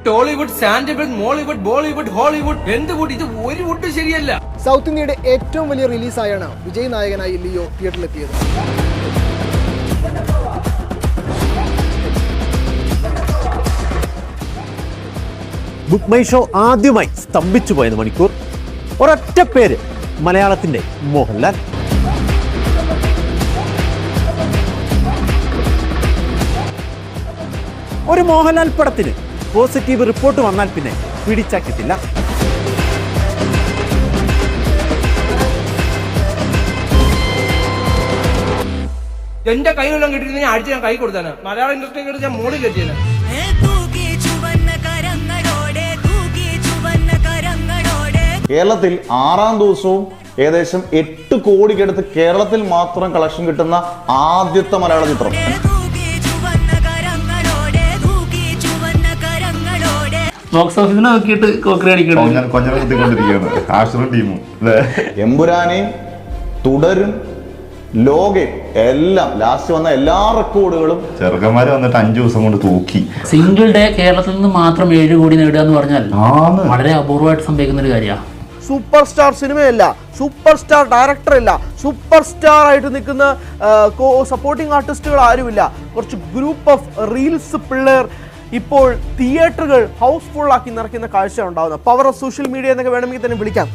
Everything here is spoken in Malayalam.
ടോളിവുഡ്, സാൻഡൽവുഡ്, മോളിവുഡ്, ബോളിവുഡ്, ഹോളിവുഡ്, എന്തുവുഡ്, ഇത് ഒരു വുഡ് ശരിയല്ല. സൗത്ത് ഇന്ത്യയുടെ ഏറ്റവും വലിയ റിലീസായാണ് വിജയ് നായകനായി ലിയോ തിയേറ്ററിലെത്തിയത്. ബുക്ക് മൈ ഷോ ആദ്യമായി സ്തംഭിച്ചു പോയത് മണിക്കൂർ. ഒരൊറ്റ പേര്, മലയാളത്തിന്റെ മോഹൻലാൽ. ഒരു മോഹൻലാൽ പടത്തിന് പോസിറ്റീവ് റിപ്പോർട്ട് വന്നാൽ പിന്നെ പിടിച്ചാ കിട്ടില്ല. എന്റെ കയ്യിലെല്ലാം കിട്ടിയിരുന്നെങ്കിൽ ആഴ്ച ഞാൻ കൈ കൊടുത്താണ്. മലയാള ഇൻഡസ്ട്രിയെ ഞാൻ മോളിൽ കെട്ടിയാണ്. കേരളത്തിൽ 6ാം ദിവസവും ഏകദേശം 8 കോടിക്കടുത്ത് കേരളത്തിൽ മാത്രം കളക്ഷൻ കിട്ടുന്ന ആദ്യത്തെ മലയാള ചിത്രം. ബോക്സ് ഓഫീസിനെ നോക്കിയിട്ട് എമ്പുരാനെയും തുടരും ലോകയും എല്ലാം ലാസ്റ്റ് വന്ന എല്ലാ റെക്കോർഡുകളും ചെറുക്കന്മാര് വന്നിട്ട് 5 ദിവസം കൊണ്ട് തൂക്കി. സിംഗിൾ ഡേ കേരളത്തിൽ നിന്ന് മാത്രം 7 കോടി നേടുക എന്ന് പറഞ്ഞാൽ വളരെ അപൂർവമായിട്ട് സംഭവിക്കുന്ന ഒരു കാര്യമാണ്. സൂപ്പർ സ്റ്റാർ സിനിമയല്ല, സൂപ്പർ സ്റ്റാർ ഡയറക്ടർ ഇല്ല, സൂപ്പർ സ്റ്റാർ ആയിട്ട് നിൽക്കുന്ന സപ്പോർട്ടിംഗ് ആർട്ടിസ്റ്റുകൾ ആരുമില്ല. കുറച്ച് ഗ്രൂപ്പ് ഓഫ് റീൽസ് പിള്ളേർ ഇപ്പോൾ തിയേറ്ററുകൾ ഹൗസ്ഫുൾ ആക്കി നിറയ്ക്കുന്ന കാഴ്ച ഉണ്ടാകുന്നത്. പവർ ഓഫ് സോഷ്യൽ മീഡിയ എന്നൊക്കെ വേണമെങ്കിൽ തന്നെ വിളിക്കാം.